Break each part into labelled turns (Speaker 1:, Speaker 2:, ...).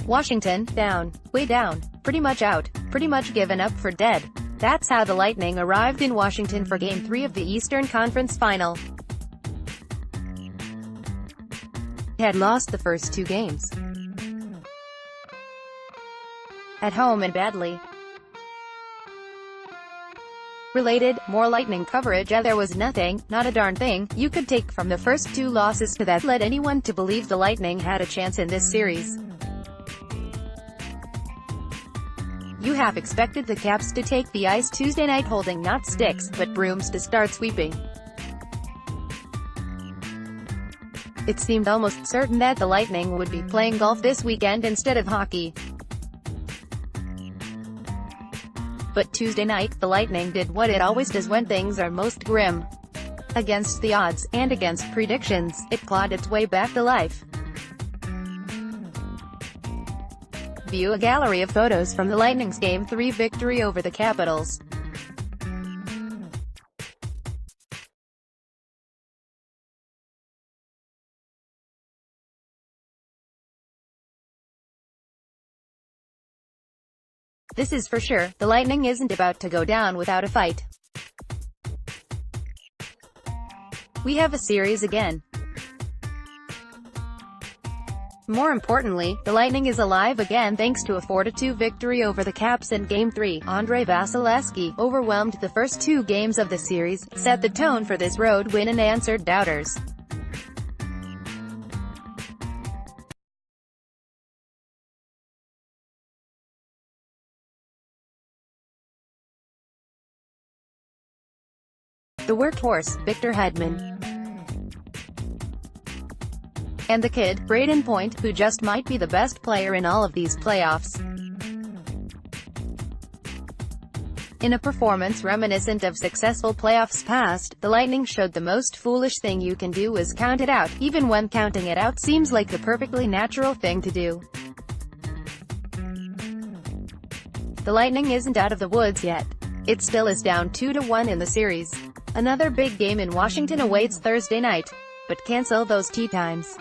Speaker 1: Washington, down, way down, pretty much out, pretty much given up for dead. That's how the Lightning arrived in Washington for Game 3 of the Eastern Conference Final. They had lost the first two games at home and badly. Related, more Lightning coverage. There was nothing, not a darn thing, you could take from the first two losses to that led anyone to believe the Lightning had a chance in this series. You half expected the Caps to take the ice Tuesday night holding not sticks, but brooms to start sweeping. It seemed almost certain that the Lightning would be playing golf this weekend instead of hockey. But Tuesday night, the Lightning did what it always does when things are most grim. Against the odds, and against predictions, it clawed its way back to life. View a gallery of photos from the Lightning's Game 3 victory over the Capitals. This is for sure, the Lightning isn't about to go down without a fight. We have a series again. More importantly, the Lightning is alive again thanks to a 4-2 victory over the Caps in Game 3. Andrei Vasilevskiy, overwhelmed the first two games of the series, set the tone for this road win and answered doubters. The workhorse, Victor Hedman, and the kid, Braden Point, who just might be the best player in all of these playoffs. In a performance reminiscent of successful playoffs past, the Lightning showed the most foolish thing you can do is count it out, even when counting it out seems like the perfectly natural thing to do. The Lightning isn't out of the woods yet. It still is down 2-1 in the series. Another big game in Washington awaits Thursday night. But cancel those tea times.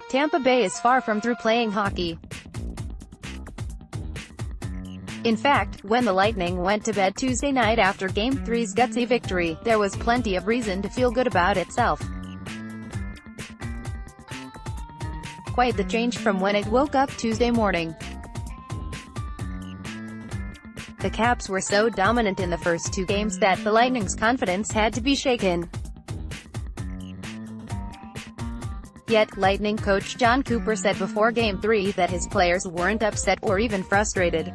Speaker 1: Tampa Bay is far from through playing hockey. In fact, when the Lightning went to bed Tuesday night after Game 3's gutsy victory, there was plenty of reason to feel good about itself. Quite the change from when it woke up Tuesday morning. The Caps were so dominant in the first two games that the Lightning's confidence had to be shaken. Yet, Lightning coach John Cooper said before Game 3 that his players weren't upset or even frustrated.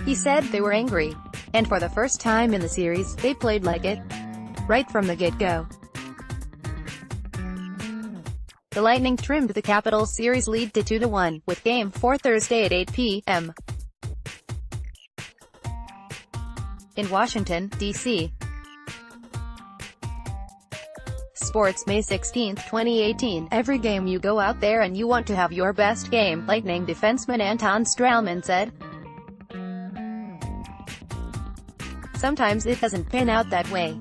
Speaker 1: He said they were angry. And for the first time in the series, they played like it. Right from the get-go. The Lightning trimmed the Capitals series lead to 2-1, with Game 4 Thursday at 8 p.m. in Washington, D.C. Sports, May 16, 2018. Every game you go out there and you want to have your best game, Lightning defenseman Anton Stralman said. Sometimes it doesn't pan out that way.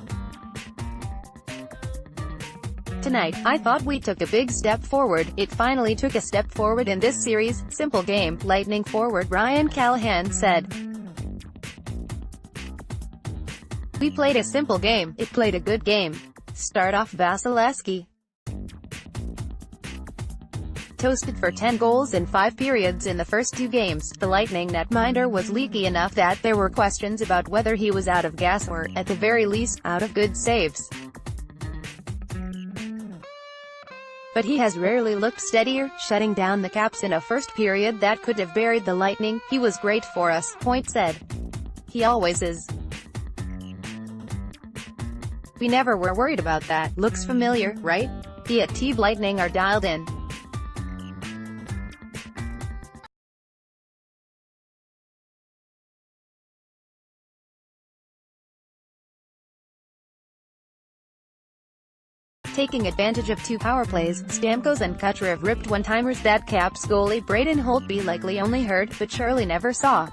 Speaker 1: Tonight, I thought we took a big step forward. It finally took a step forward in this series. Simple game, Lightning forward Ryan Callahan said. We played a simple game. It played a good game. Start off Vasilevskiy. Toasted for 10 goals in 5 periods in the first two games. The Lightning netminder was leaky enough that there were questions about whether he was out of gas or, at the very least, out of good saves. But he has rarely looked steadier, shutting down the Caps in a first period that could have buried the Lightning. He was great for us, Point said. He always is. We never were worried about that. Looks familiar, right? The TB Lightning are dialed in. Taking advantage of two power plays, Stamkos and Kucherov ripped one-timers that Caps goalie Braden Holtby likely only heard, but surely never saw.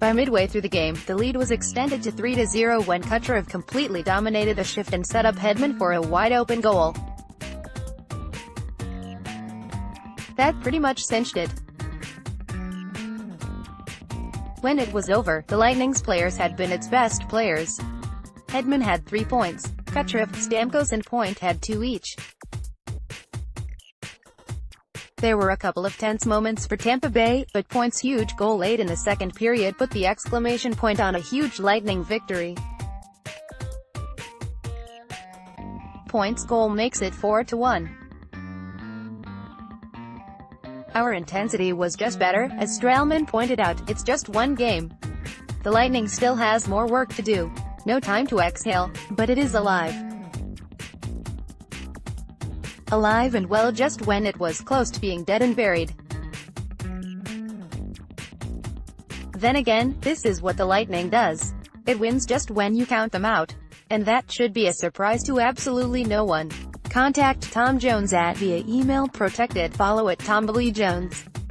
Speaker 1: By midway through the game, the lead was extended to 3-0 when Kucherov completely dominated the shift and set up Hedman for a wide-open goal. That pretty much cinched it. When it was over, the Lightning's players had been its best players. Hedman had 3 points. Kucherov, Stamkos and Point had 2 each. There were a couple of tense moments for Tampa Bay, but Point's huge goal late in the second period put the exclamation point on a huge Lightning victory. Point's goal makes it 4-1. Our intensity was just better, as Stralman pointed out. It's just one game. The Lightning still has more work to do. No time to exhale, but it is alive. Alive and well just when it was close to being dead and buried. Then again, this is what the Lightning does. It wins just when you count them out. And that should be a surprise to absolutely no one. Contact Tom Jones via email protected. Follow @TomBLeeJones.